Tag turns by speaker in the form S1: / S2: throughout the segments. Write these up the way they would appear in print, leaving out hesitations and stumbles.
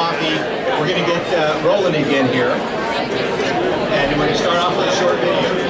S1: coffee. We're going to get rolling again here. And we're going to start off with a short video.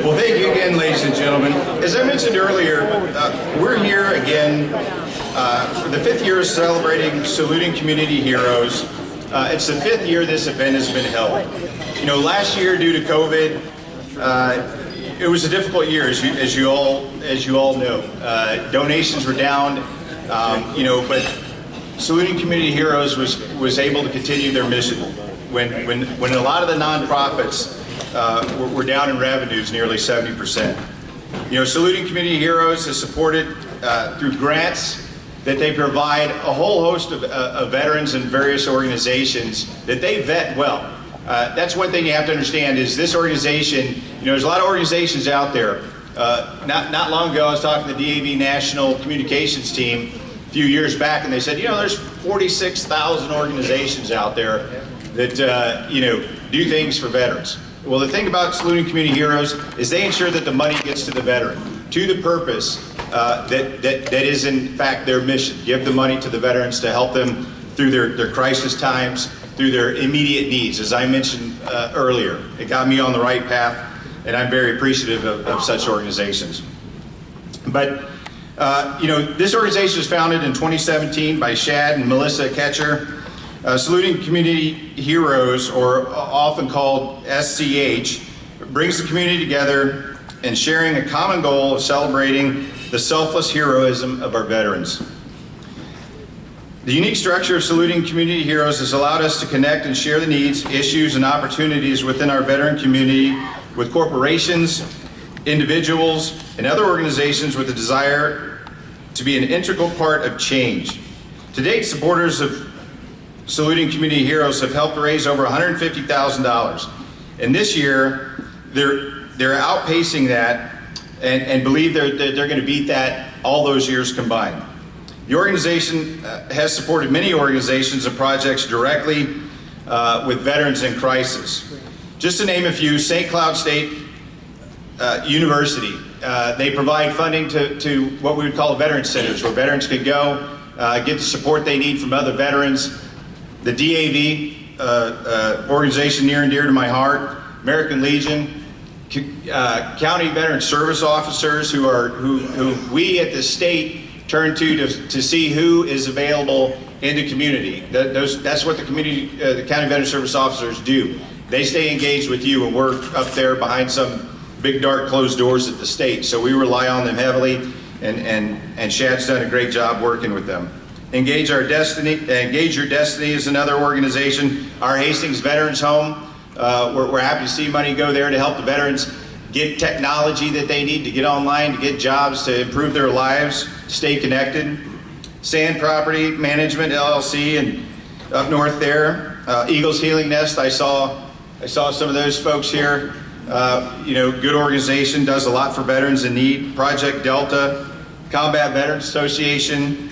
S1: Well, thank you again, ladies and gentlemen. As I mentioned earlier, we're here again for the 5th year celebrating Saluting Community Heroes. It's the 5th year this event has been held. You know, last year due to COVID, it was a difficult year, as you all know. Donations were down, you know, but Saluting Community Heroes was able to continue their mission when a lot of the nonprofits we're down in revenues nearly 70%. You know, Saluting Community Heroes is supported through grants that they provide a whole host of veterans and various organizations that they vet well. That's one thing you have to understand is this organization, you know, there's a lot of organizations out there. Not long ago I was talking to the DAV National Communications team a few years back, and they said, you know, there's 46,000 organizations out there that, you know, do things for veterans. Well, the thing about Saluting Community Heroes is they ensure that the money gets to the veteran, to the purpose that is in fact their mission. Give the money to the veterans to help them through their crisis times, through their immediate needs. As I mentioned earlier, it got me on the right path, and I'm very appreciative of such organizations. But, you know, this organization was founded in 2017 by Shad and Melissa Ketcher. Saluting Community Heroes, or often called SCH, brings the community together and sharing a common goal of celebrating the selfless heroism of our veterans. The unique structure of Saluting Community Heroes has allowed us to connect and share the needs, issues, and opportunities within our veteran community with corporations, individuals, and other organizations with a desire to be an integral part of change. To date, supporters of Saluting Community Heroes have helped raise over $150,000. And this year, they're outpacing that and believe they're going to beat that all those years combined. The organization has supported many organizations and projects directly with veterans in crisis. Just to name a few, St. Cloud State University, they provide funding to what we would call veteran centers, where veterans could go, get the support they need from other veterans. The DAV, organization near and dear to my heart, American Legion, county veteran service officers who we at the state turn to see who is available in the community. That's what the county veteran service officers do. They stay engaged with you, and we're up there behind some big dark closed doors at the state. So we rely on them heavily, and Shad's done a great job working with them. Engage Your Destiny is another organization. Our Hastings Veterans Home, we're happy to see money go there to help the veterans get technology that they need to get online, to get jobs, to improve their lives, stay connected. Sand Property Management LLC, and up north there, Eagles Healing Nest. I saw some of those folks here. You know, good organization, does a lot for veterans in need. Project Delta, Combat Veterans Association.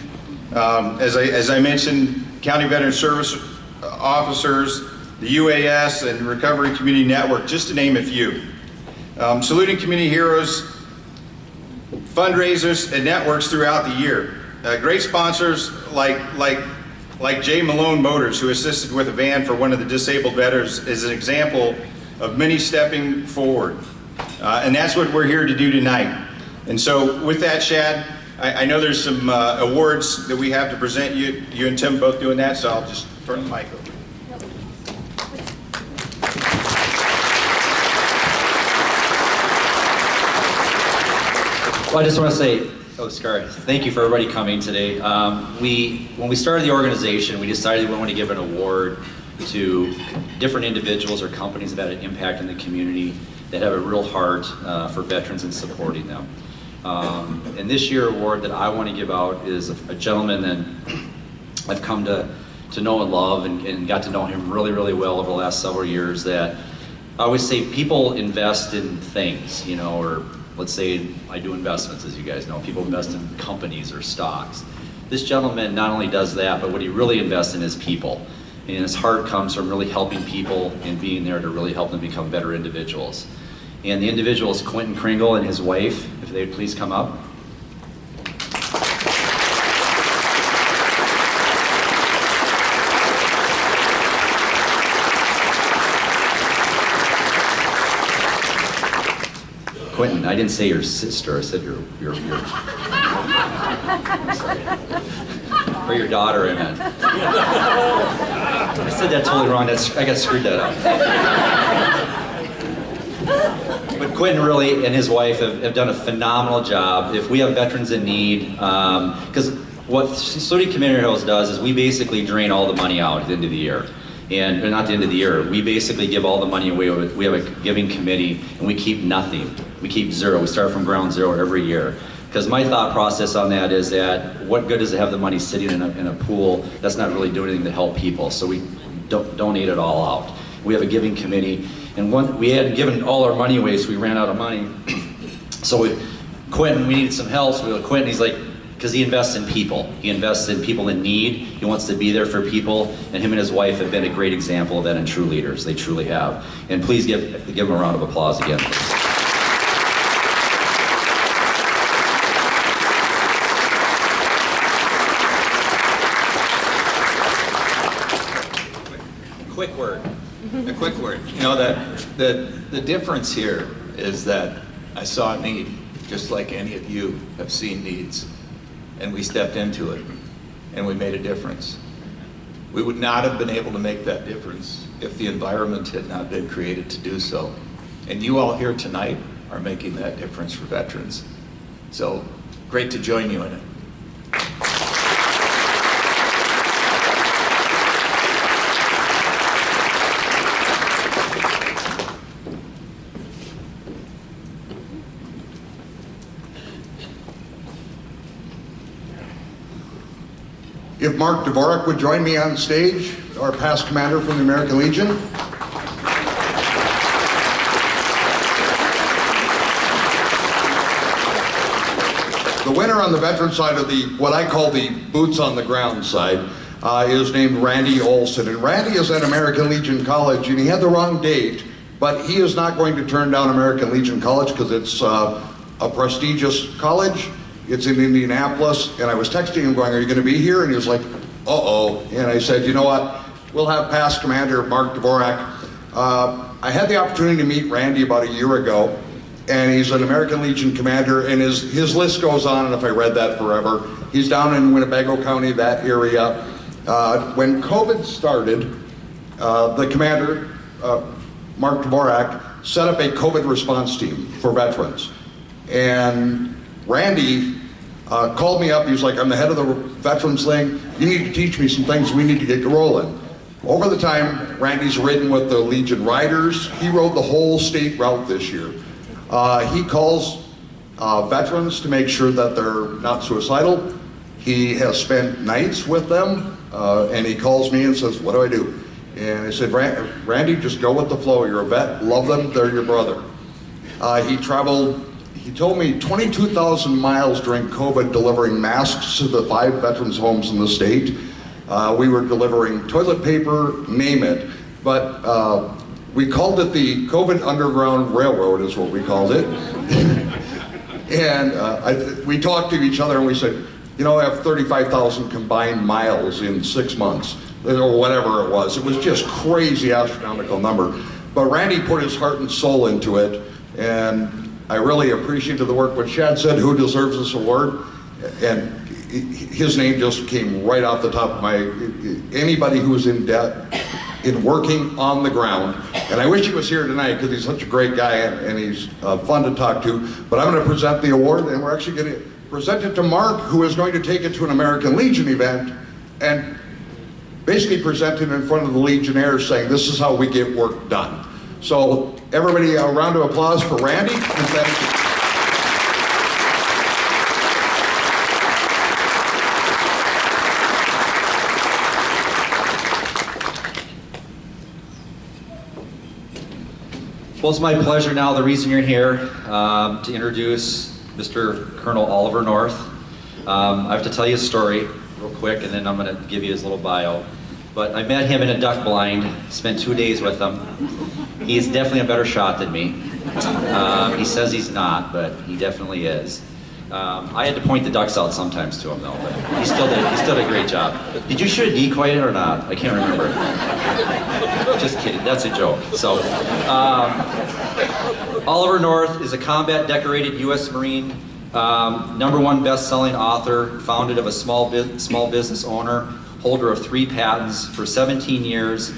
S1: As I mentioned, County Veteran Service Officers, the UAS, and Recovery Community Network, just to name a few. Saluting Community Heroes fundraisers and networks throughout the year. Great sponsors like J. Malone Motors, who assisted with a van for one of the disabled veterans, is an example of many stepping forward. And that's what we're here to do tonight. And so with that, Shad, I know there's some awards that we have to present you. You and Tim both doing that, so I'll just turn the mic over.
S2: Well, I just want to say Oh, Scar, thank you for everybody coming today. When we started the organization, we decided we wanted to give an award to different individuals or companies that had an impact in the community, that have a real heart for veterans and supporting them. And this year's award that I want to give out is a gentleman that I've come to know and love, and got to know him really, really well over the last several years. That I always say people invest in things, you know, or let's say I do investments, as you guys know. People invest in companies or stocks. This gentleman not only does that, but what he really invests in is people. And his heart comes from really helping people and being there to really help them become better individuals. And the individual is Quentin Kringle and his wife, if they would please come up. Quentin, I didn't say your sister, I said your or your daughter, I meant. I said that totally wrong, I got screwed that up. But Quentin really and his wife have done a phenomenal job. If we have veterans in need, because what Saluting Community Heroes does is we basically drain all the money out at the end of the year. And not the end of the year, we basically give all the money away. We have a giving committee, and we keep nothing. We keep zero. We start from ground zero every year. Because my thought process on that is that what good does it have the money sitting in a pool that's not really doing anything to help people? So we donate it all out. We have a giving committee, and we had given all our money away, so we ran out of money. So Quentin, we needed some help. So we went to Quentin. He's like, because he invests in people. He invests in people in need. He wants to be there for people, and him and his wife have been a great example of that, and true leaders. They truly have. And please give them a round of applause again. Quick word.
S3: A quick word. You know, the difference here is that I saw a need, just like any of you have seen needs. And we stepped into it, and we made a difference. We would not have been able to make that difference if the environment had not been created to do so. And you all here tonight are making that difference for veterans. So, great to join you in it.
S4: If Mark Dvorak would join me on stage, our past commander from the American Legion. The winner on the veteran side of what I call the boots on the ground side, is named Randy Olson. And Randy is at American Legion College, and he had the wrong date, but he is not going to turn down American Legion College because it's a prestigious college. It's in Indianapolis, and I was texting him going, "Are you going to be here?" And he was like, "Uh-oh." And I said, "You know what? We'll have past Commander Mark Dvorak." I had the opportunity to meet Randy about a year ago, and he's an American Legion commander, and his list goes on, and if I read that forever. He's down in Winnebago County, that area. When COVID started, the commander, Mark Dvorak, set up a COVID response team for veterans. And Randy called me up. He was like, "I'm the head of the veterans thing. You need to teach me some things. We need to get rolling." Over the time, Randy's ridden with the Legion Riders. He rode the whole state route this year. He calls veterans to make sure that they're not suicidal. He has spent nights with them, and he calls me and says, "What do I do?" And I said, "Randy, just go with the flow. You're a vet. Love them. They're your brother." He told me 22,000 miles during COVID delivering masks to the 5 veterans homes in the state. We were delivering toilet paper, name it. But we called it the COVID Underground Railroad is what we called it. And we talked to each other and we said, you know, I have 35,000 combined miles in 6 months, or whatever it was. It was just crazy astronomical number. But Randy put his heart and soul into it, and I really appreciated the work. When Shad said, "Who deserves this award?" and his name just came right off the top of anybody who's in debt in working on the ground. And I wish he was here tonight because he's such a great guy and he's fun to talk to. But I'm going to present the award, and we're actually going to present it to Mark, who is going to take it to an American Legion event and basically present it in front of the Legionnaires saying, this is how we get work done. So everybody, a round of applause for Randy, and thank you.
S2: Well, it's my pleasure now, the reason you're here, to introduce Mr. Colonel Oliver North. I have to tell you a story real quick, and then I'm going to give you his little bio. But I met him in a duck blind, spent 2 days with him. He is definitely a better shot than me. He says he's not, but he definitely is. I had to point the ducks out sometimes to him, though, but he still did a great job. Did you shoot a decoy or not? I can't remember. Just kidding, that's a joke. So, Oliver North is a combat decorated U.S. Marine, #1 best-selling author, founded of a small business owner, holder of 3 patents. For 17 years,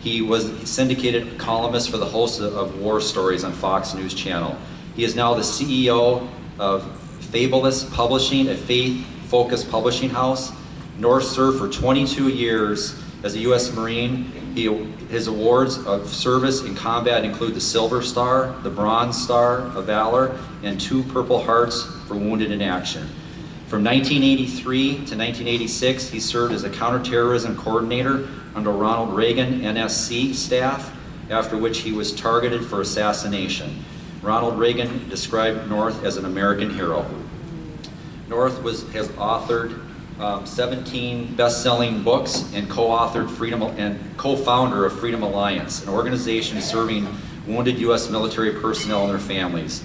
S2: he was syndicated columnist for the host of War Stories on Fox News Channel. He is now the CEO of Fabulous Publishing, a faith-focused publishing house. North served for 22 years as a U.S. Marine. His awards of service in combat include the Silver Star, the Bronze Star of Valor, and 2 Purple Hearts for Wounded in Action. From 1983 to 1986, he served as a counterterrorism coordinator under Ronald Reagan NSC staff, after which he was targeted for assassination. Ronald Reagan described North as an American hero. North has authored 17 best-selling books and co-authored co-founder of Freedom Alliance, an organization serving wounded U.S. military personnel and their families.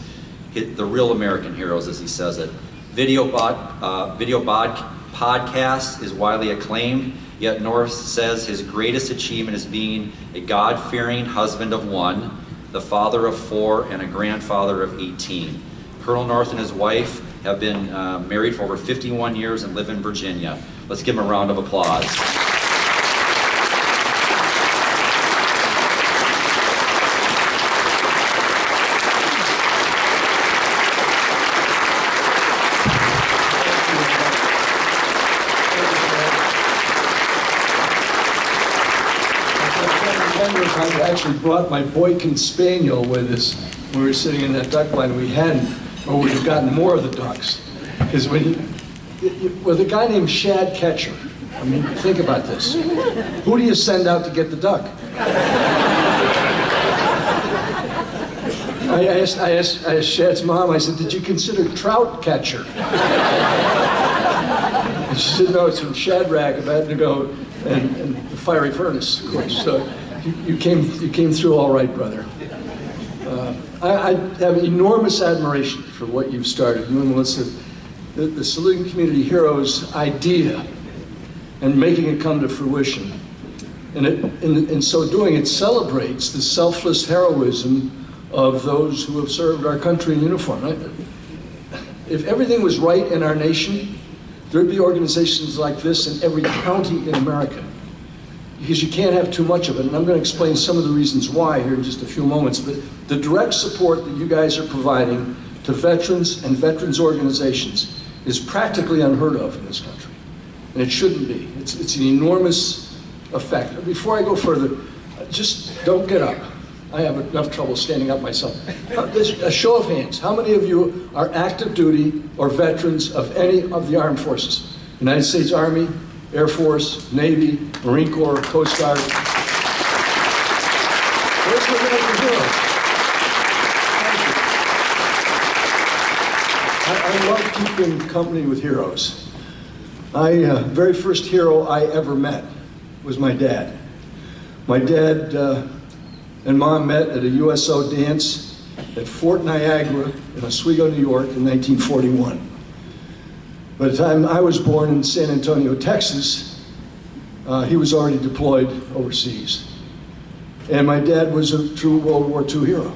S2: The real American heroes, as he says it. Video podcast is widely acclaimed, yet North says his greatest achievement is being a God-fearing husband of 1, the father of 4, and a grandfather of 18. Colonel North and his wife have been married for over 51 years and live in Virginia. Let's give him a round of applause.
S5: I actually brought my Boykin Spaniel with us when we were sitting in that duck blind. We hadn't, or we'd have gotten more of the ducks. Because with a guy named Shad Ketcher, I mean, think about this. Who do you send out to get the duck? I asked Shad's mom, I said, did you consider trout catcher? And she said, no, it's from Shadrach, Abednego, and the fiery furnace, of course. So you came through all right, brother. I have enormous admiration for what you've started. You and Melissa, the Saluting Community Heroes idea, and making it come to fruition. And in so doing, it celebrates the selfless heroism of those who have served our country in uniform. If everything was right in our nation, there'd be organizations like this in every county in America. Because you can't have too much of it, and I'm going to explain some of the reasons why here in just a few moments, but the direct support that you guys are providing to veterans and veterans organizations is practically unheard of in this country, and it shouldn't be. It's an enormous effect. Before I go further, just don't get up. I have enough trouble standing up myself. A show of hands, how many of you are active duty or veterans of any of the armed forces? United States Army, Air Force, Navy, Marine Corps, Coast Guard. Those are American heroes. I love keeping company with heroes. Very first hero I ever met was my dad. My dad and Mom met at a USO dance at Fort Niagara in Oswego, New York in 1941. By the time I was born in San Antonio, Texas, he was already deployed overseas. And my dad was a true World War II hero.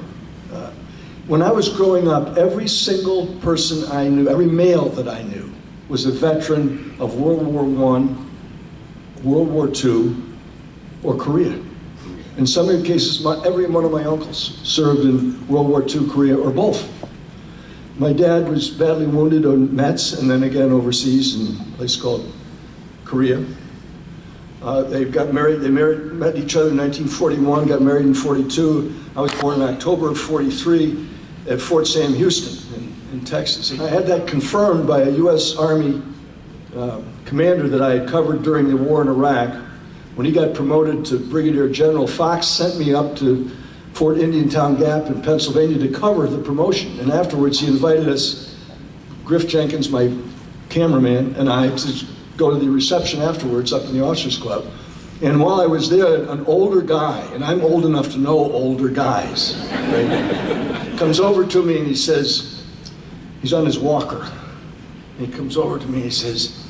S5: When I was growing up, every single person I knew, every male that I knew, was a veteran of World War I, World War II, or Korea. In some cases, every one of my uncles served in World War II, Korea, or both. My dad was badly wounded on Mets and then again overseas in a place called Korea. They got married, met each other in 1941, got married in 42. I was born in October of 43 at Fort Sam Houston in Texas. And I had that confirmed by a US Army commander that I had covered during the war in Iraq. When he got promoted to Brigadier General, Fox sent me up to Fort Indiantown Gap in Pennsylvania to cover the promotion. And afterwards he invited us, Griff Jenkins, my cameraman, and I to go to the reception afterwards up in the Officers Club. And while I was there, an older guy, and I'm old enough to know older guys, right, comes over to me and he says, he's on his walker. And he comes over to me and he says,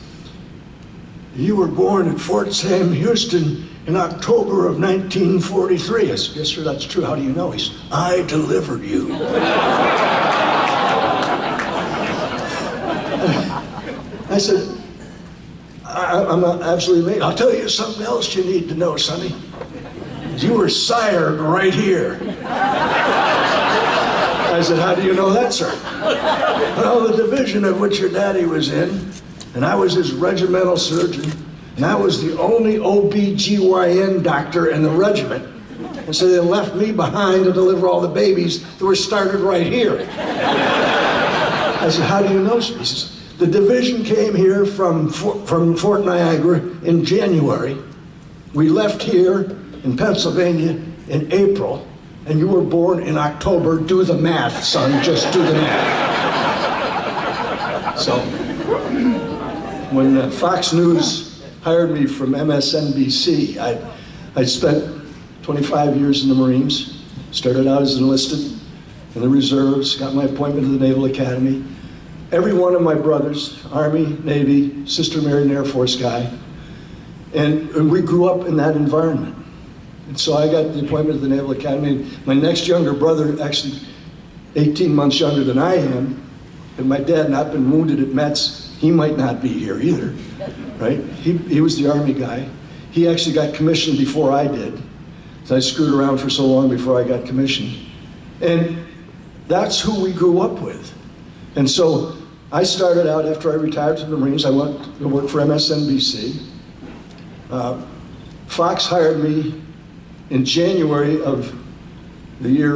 S5: "You were born at Fort Sam Houston in October of 1943. I said, "Yes, sir, that's true. How do you know?" He said, "I delivered you." I said, I'm absolutely amazed. "I'll tell you something else you need to know, Sonny. You were sired right here." I said, "How do you know that, sir?" "Well, the division of which your daddy was in, and I was his regimental surgeon, and I was the only OB-GYN doctor in the regiment. And so they left me behind to deliver all the babies that were started right here." I said, "How do you know?" He says, "The division came here from Fort Niagara in January. We left here in Pennsylvania in April, and you were born in October. Do the math, son, just do the math." So, when Fox News hired me from MSNBC, I spent 25 years in the Marines, started out as enlisted in the reserves, got my appointment to the Naval Academy. Every one of my brothers, Army, Navy, Sister Mary, and Air Force guy, and we grew up in that environment. And so I got the appointment to the Naval Academy. My next younger brother, actually 18 months younger than I am, had my dad not been wounded at Mets, he might not be here either, right? He was the Army guy. He actually got commissioned before I did. So I screwed around for so long before I got commissioned. And that's who we grew up with. And so I started out, after I retired from the Marines, I went to work for MSNBC. Fox hired me in January of the year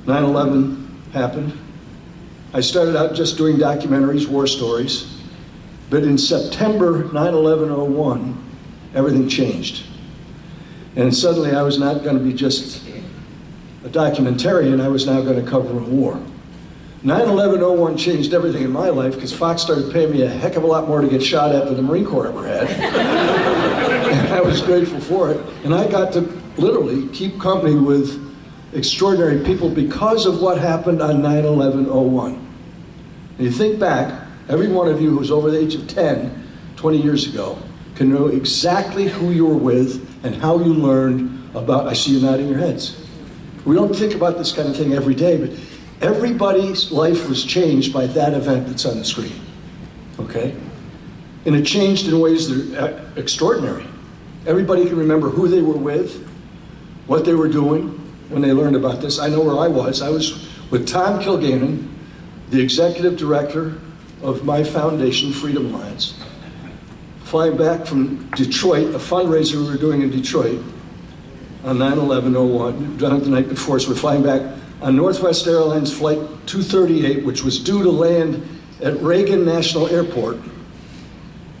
S5: 9/11 happened. I started out just doing documentaries, war stories. But in September 9/11/01, everything changed. And suddenly I was not going to be just a documentarian, I was now going to cover a war. 9/11/01 changed everything in my life because Fox started paying me a heck of a lot more to get shot at than the Marine Corps ever had. And I was grateful for it. And I got to literally keep company with extraordinary people because of what happened on 9/11/01. And you think back, every one of you who's over the age of 10, 20 years ago, can know exactly who you were with and how you learned about, I see you nodding your heads. We don't think about this kind of thing every day, but everybody's life was changed by that event that's on the screen, okay? And it changed in ways that are extraordinary. Everybody can remember who they were with, what they were doing when they learned about this. I know where I was. I was with Tom Kilgannon, the executive director of my foundation, Freedom Alliance, flying back from Detroit, a fundraiser we were doing in Detroit on 9/11/01, done it the night before, so we're flying back on Northwest Airlines Flight 238, which was due to land at Reagan National Airport,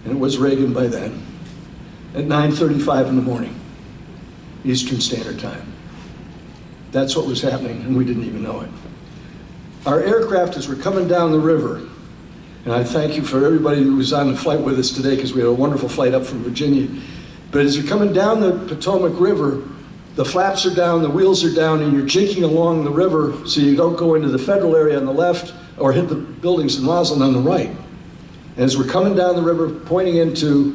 S5: and it was Reagan by then, at 9:35 in the morning, Eastern Standard Time. That's what was happening, and we didn't even know it. Our aircraft, as we're coming down the river, and I thank you for everybody who was on the flight with us today, because we had a wonderful flight up from Virginia, but as you're coming down the Potomac River, the flaps are down, the wheels are down, and you're jinking along the river so you don't go into the federal area on the left or hit the buildings in Roslyn on the right. And as we're coming down the river, pointing into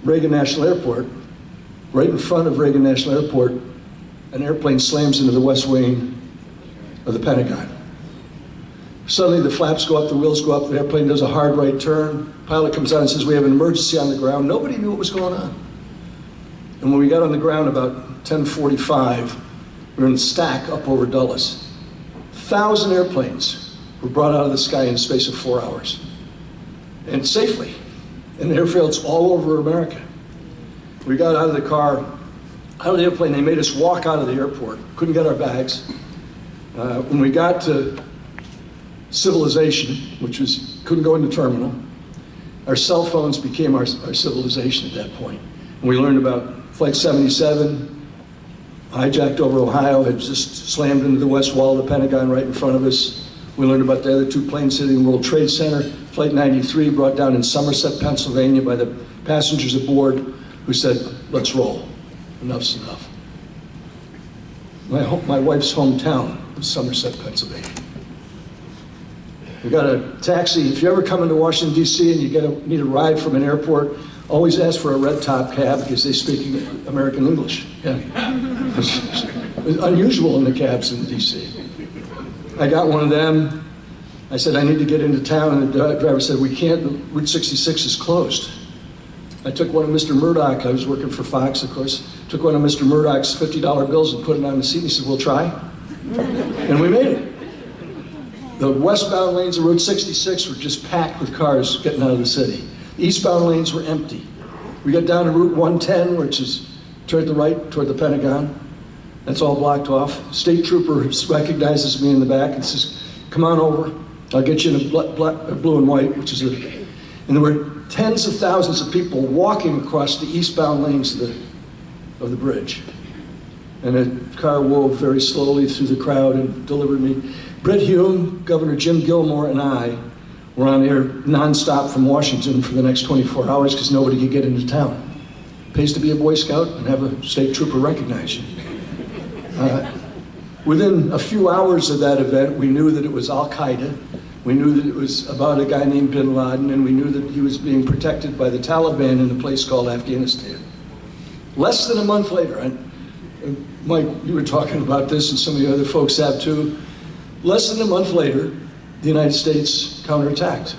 S5: Reagan National Airport, right in front of Reagan National Airport, an airplane slams into the west wing of the Pentagon. Suddenly the flaps go up, the wheels go up, the airplane does a hard right turn, pilot comes out and says, "We have an emergency on the ground." Nobody knew what was going on. And when we got on the ground about 10:45, we were in the stack up over Dulles. 1,000 airplanes were brought out of the sky in the space of 4 hours, and safely, in airfields all over America. We got out of the car, out of the airplane, they made us walk out of the airport, couldn't get our bags. When we got to civilization, which was, couldn't go in the terminal, our cell phones became our civilization at that point. And we learned about Flight 77, hijacked over Ohio, had just slammed into the west wall of the Pentagon right in front of us. We learned about the other two planes hitting the World Trade Center. Flight 93 brought down in Somerset, Pennsylvania by the passengers aboard who said, let's roll, enough's enough. My wife's hometown was Somerset, Pennsylvania. We got a taxi. If you ever come into Washington, D.C. and you need a ride from an airport, always ask for a red top cab because they speak American English. Yeah. It's unusual in the cabs in D.C. I got one of them. I said, I need to get into town, and the driver said, we can't, Route 66 is closed. I took one of Mr. Murdoch, I was working for Fox, of course, took one of Mr. Murdoch's $50 bills and put it on the seat. He said, we'll try. And we made it. The westbound lanes of Route 66 were just packed with cars getting out of the city. The eastbound lanes were empty. We got down to Route 110, which is toward the right, toward the Pentagon. That's all blocked off. State trooper recognizes me in the back and says, come on over. I'll get you in a blue and white, which is and there were tens of thousands of people walking across the eastbound lanes of the bridge. And a car wove very slowly through the crowd and delivered me. Brett Hume, Governor Jim Gilmore, and I were on air nonstop from Washington for the next 24 hours because nobody could get into town. Pays to be a Boy Scout and have a state trooper recognize you. Within a few hours of that event, we knew that it was Al-Qaeda. We knew that it was about a guy named bin Laden, and we knew that he was being protected by the Taliban in a place called Afghanistan. Less than a month later, and Mike, you were talking about this, and some of the other folks have too. Less than a month later, the United States counterattacked.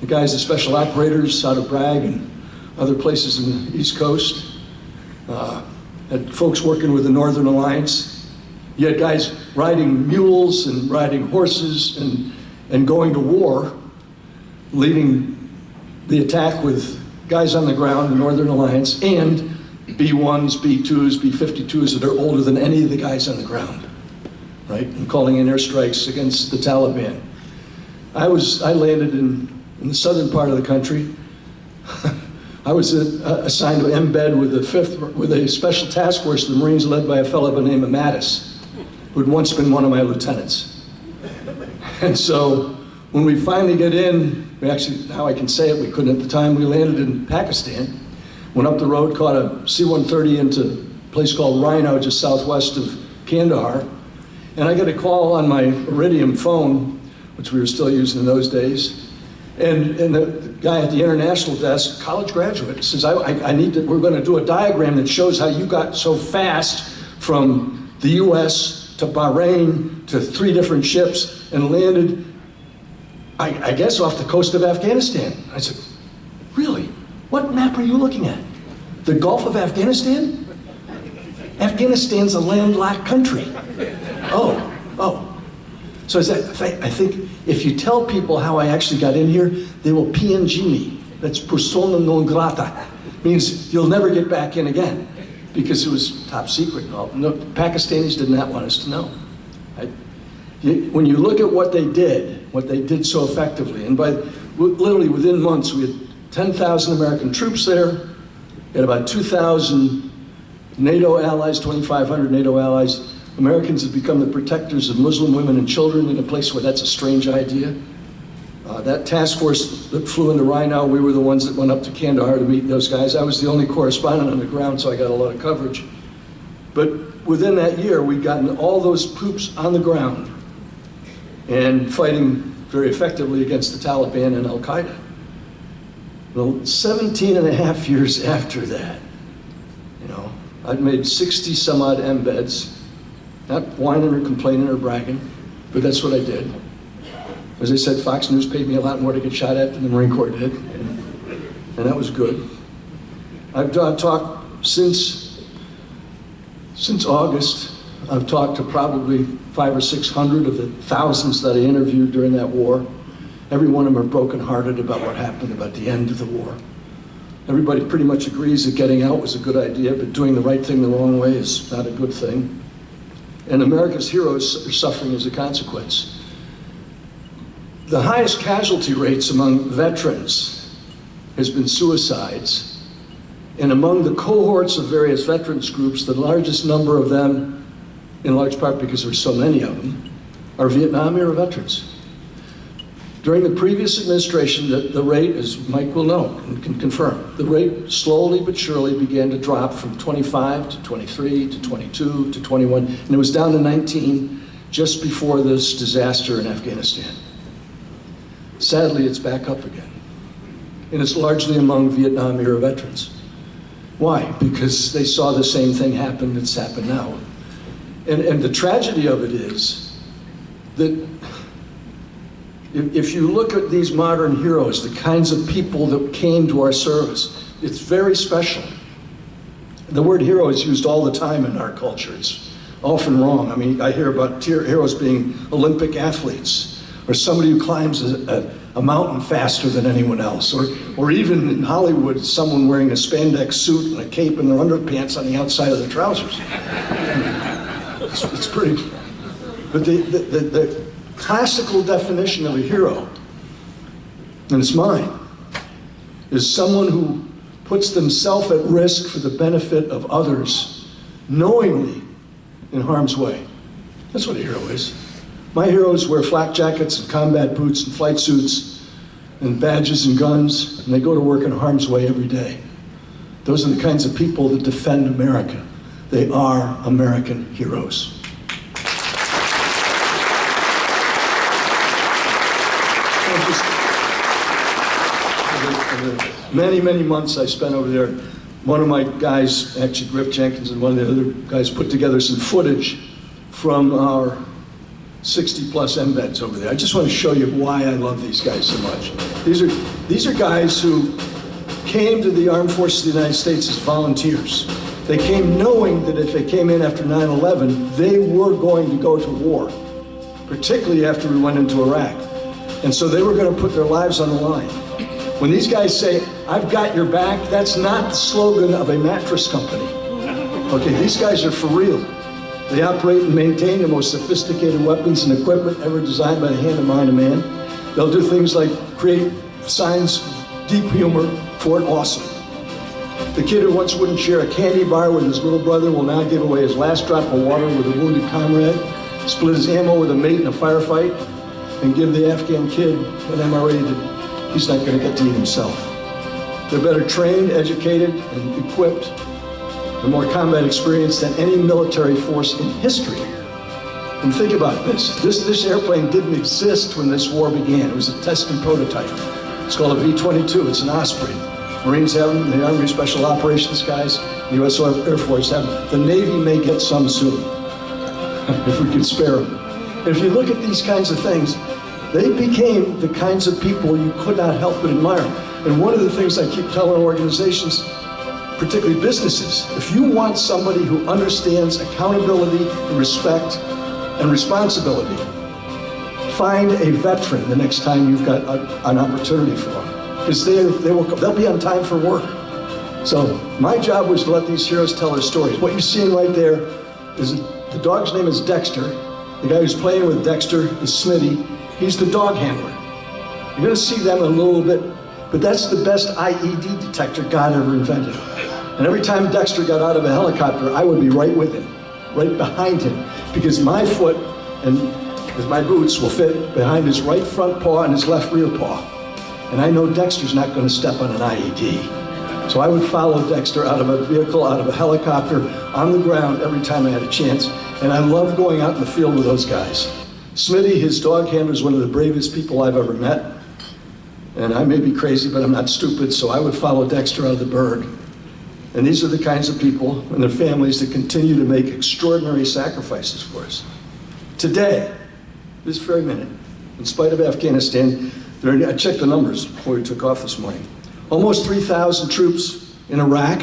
S5: The guys, the special operators out of Bragg and other places in the East Coast, had folks working with the Northern Alliance. You had guys riding mules and riding horses and going to war, leading the attack with guys on the ground, the Northern Alliance, and B-1s, B-2s, B-52s that are older than any of the guys on the ground, right? And calling in airstrikes against the Taliban. I landed in the southern part of the country. I was assigned to embed with a special task force of the Marines led by a fellow by the name of Mattis, who had once been one of my lieutenants. And so when we finally get in, we actually, now I can say it, we couldn't at the time, we landed in Pakistan, went up the road, caught a C-130 into a place called Rhino, just southwest of Kandahar, and I got a call on my Iridium phone, which we were still using in those days, and the guy at the international desk, college graduate, says, we're going to do a diagram that shows how you got so fast from the US to Bahrain to 3 different ships and landed, I guess, off the coast of Afghanistan. I said, really? What map are you looking at? The Gulf of Afghanistan? Afghanistan's a landlocked country. Oh. So I think if you tell people how I actually got in here, they will PNG me. That's persona non grata. Means you'll never get back in again because it was top secret and all. No, Pakistanis did not want us to know. When you look at what they did so effectively, and by literally within months, we had 10,000 American troops there, we had about 2,000 NATO allies, 2,500 NATO allies. Americans have become the protectors of Muslim women and children in a place where that's a strange idea. That task force that flew into Rhino, we were the ones that went up to Kandahar to meet those guys. I was the only correspondent on the ground, so I got a lot of coverage. But within that year, we'd gotten all those troops on the ground and fighting very effectively against the Taliban and Al-Qaeda. Well, 17 and a half years after that, I'd made 60 some odd embeds. Not whining or complaining or bragging, but that's what I did. As I said, Fox News paid me a lot more to get shot at than the Marine Corps did, and that was good. I've talked since August I've talked to probably 500 or 600 of the thousands that I interviewed during that war. Every one of them are brokenhearted about what happened, about the end of the war. Everybody pretty much agrees that getting out was a good idea, but doing the right thing the wrong way is not a good thing. And America's heroes are suffering as a consequence. The highest casualty rates among veterans has been suicides. And among the cohorts of various veterans groups, the largest number of them, in large part because there's so many of them, are Vietnam-era veterans. During the previous administration, the rate, as Mike will know and can confirm, the rate slowly but surely began to drop from 25 to 23 to 22 to 21, and it was down to 19 just before this disaster in Afghanistan. Sadly, it's back up again. And it's largely among Vietnam-era veterans. Why? Because they saw the same thing happen that's happened now. And the tragedy of it is that if you look at these modern heroes, the kinds of people that came to our service, it's very special. The word hero is used all the time in our culture. It's often wrong. I mean, I hear about heroes being Olympic athletes, or somebody who climbs a mountain faster than anyone else, or even in Hollywood, someone wearing a spandex suit and a cape and their underpants on the outside of their trousers. It's pretty, but the classical definition of a hero, and it's mine, is someone who puts themselves at risk for the benefit of others, knowingly in harm's way. That's what a hero is. My heroes wear flak jackets and combat boots and flight suits and badges and guns, and they go to work in harm's way every day. Those are the kinds of people that defend America. They are American heroes. Many, many months I spent over there. One of my guys, actually Griff Jenkins, and one of the other guys put together some footage from our 60-plus embeds over there. I just want to show you why I love these guys so much. These are guys who came to the Armed Forces of the United States as volunteers. They came knowing that if they came in after 9/11, they were going to go to war, particularly after we went into Iraq. And so they were going to put their lives on the line. When these guys say, "I've got your back," that's not the slogan of a mattress company. Okay, these guys are for real. They operate and maintain the most sophisticated weapons and equipment ever designed by the hand of mind of man. They'll do things like create signs, deep humor, Fort Awesome. The kid who once wouldn't share a candy bar with his little brother will now give away his last drop of water with a wounded comrade, split his ammo with a mate in a firefight, and give the Afghan kid an MRE that he's not going to get to eat himself. They're better trained, educated, and equipped, and more combat experience than any military force in history. And think about this. This airplane didn't exist when this war began. It was a test and prototype. It's called a V-22. It's an Osprey. Marines have them, the Army Special Operations guys, the U.S. Air Force have them. The Navy may get some soon, if we could spare them. And if you look at these kinds of things, they became the kinds of people you could not help but admire. And one of the things I keep telling organizations, particularly businesses, if you want somebody who understands accountability and respect and responsibility, find a veteran the next time you've got an opportunity for them, because they'll be on time for work. So my job was to let these heroes tell their stories. What you're seeing right there is the dog's name is Dexter. The guy who's playing with Dexter is Smitty. He's the dog handler. You're going to see them in a little bit, but that's the best IED detector God ever invented. And every time Dexter got out of a helicopter, I would be right with him, right behind him, because my foot and my boots will fit behind his right front paw and his left rear paw. And I know Dexter's not going to step on an IED. So I would follow Dexter out of a vehicle, out of a helicopter, on the ground every time I had a chance. And I love going out in the field with those guys. Smitty, his dog handler, is one of the bravest people I've ever met. And I may be crazy, but I'm not stupid, so I would follow Dexter out of the Berg. And these are the kinds of people and their families that continue to make extraordinary sacrifices for us. Today, this very minute, in spite of Afghanistan, I checked the numbers before we took off this morning. Almost 3,000 troops in Iraq,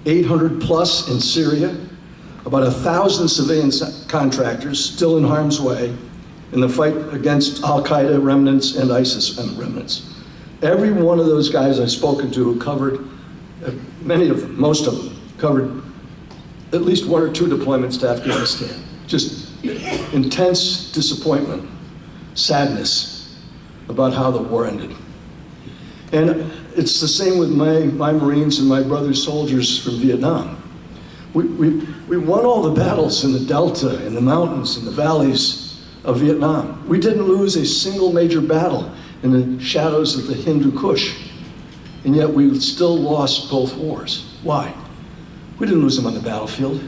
S5: 800 plus in Syria, about 1,000 civilian contractors still in harm's way in the fight against Al-Qaeda remnants and ISIS remnants. Every one of those guys I've spoken to who covered, many of them, most of them, covered at least 1 or 2 deployments to Afghanistan. Just intense disappointment, sadness about how the war ended. And it's the same with my Marines and my brother's soldiers from Vietnam. We won all the battles in the Delta, in the mountains, in the valleys of Vietnam. We didn't lose a single major battle in the shadows of the Hindu Kush. And yet we still lost both wars. Why? We didn't lose them on the battlefield.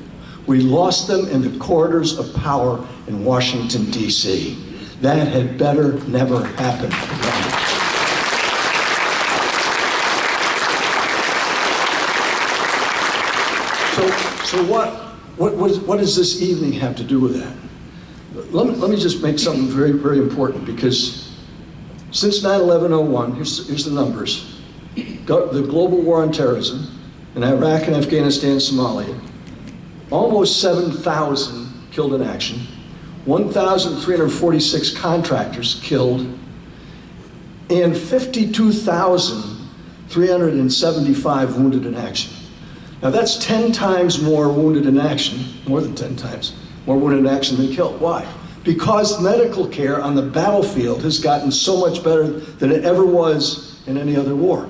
S5: We lost them in the corridors of power in Washington, D.C. That had better never happen again. So what does this evening have to do with that? Let me just make something very, very important, because since 9/11/01, here's the numbers. The global war on terrorism in Iraq and Afghanistan and Somalia, almost 7,000 killed in action, 1,346 contractors killed, and 52,375 wounded in action. Now that's 10 times more wounded in action, more than 10 times more wounded in action than killed. Why? Because medical care on the battlefield has gotten so much better than it ever was in any other war.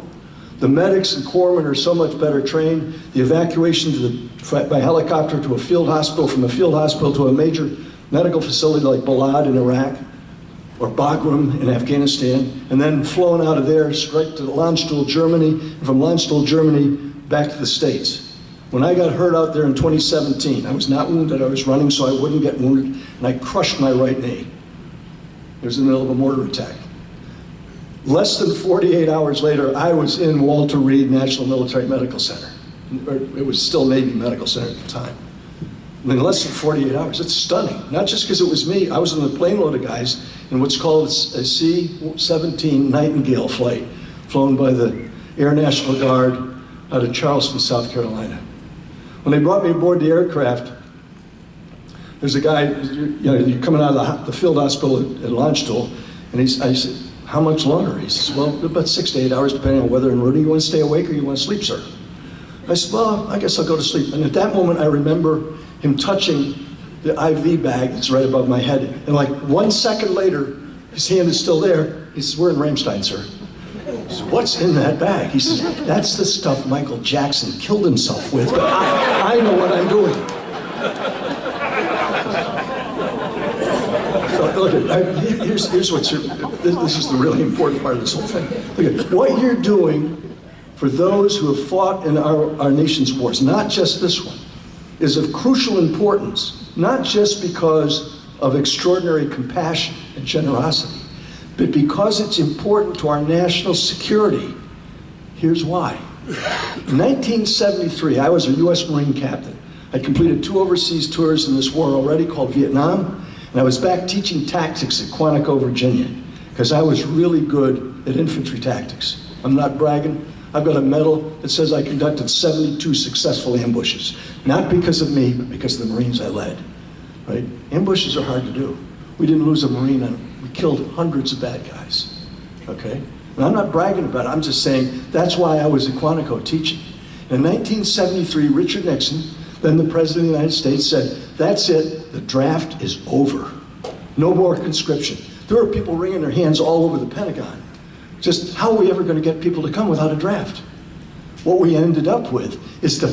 S5: The medics and corpsmen are so much better trained. The evacuation by helicopter to a field hospital, from a field hospital to a major medical facility like Balad in Iraq, or Bagram in Afghanistan, and then flown out of there straight to Landstuhl, Germany, and from Landstuhl, Germany, back to the States. When I got hurt out there in 2017, I was not wounded, I was running so I wouldn't get wounded, and I crushed my right knee. It was in the middle of a mortar attack. Less than 48 hours later, I was in Walter Reed National Military Medical Center. It was still Navy Medical Center at the time. I mean, less than 48 hours, it's stunning. Not just because it was me, I was in the plane load of guys in what's called a C-17 Nightingale flight, flown by the Air National Guard out of Charleston, South Carolina. When they brought me aboard the aircraft, there's a guy, you're coming out of the field hospital at Landstuhl, and I said, how much longer? He says, well, about 6 to 8 hours, depending on weather and routing. You want to stay awake or you want to sleep, sir? I said, well, I guess I'll go to sleep. And at that moment, I remember him touching the IV bag that's right above my head. And like 1 second later, his hand is still there. He says, we're in Ramstein, sir. I said, what's in that bag? He says, that's the stuff Michael Jackson killed himself with, but I know what I'm doing. Look, here's what's, this is the really important part of this whole thing. Look at what you're doing for those who have fought in our nation's wars, not just this one, is of crucial importance, not just because of extraordinary compassion and generosity, but because it's important to our national security. Here's why. In 1973, I was a U.S. Marine captain. I completed 2 overseas tours in this war already called Vietnam, and I was back teaching tactics at Quantico, Virginia, because I was really good at infantry tactics. I'm not bragging. I've got a medal that says I conducted 72 successful ambushes. Not because of me, but because of the Marines I led. Right? Ambushes are hard to do. We didn't lose a Marine on it. We killed hundreds of bad guys. Okay? And I'm not bragging about it. I'm just saying that's why I was at Quantico teaching. In 1973, Richard Nixon, then the President of the United States, said, that's it, the draft is over. No more conscription. There were people wringing their hands all over the Pentagon. Just how are we ever going to get people to come without a draft? What we ended up with is the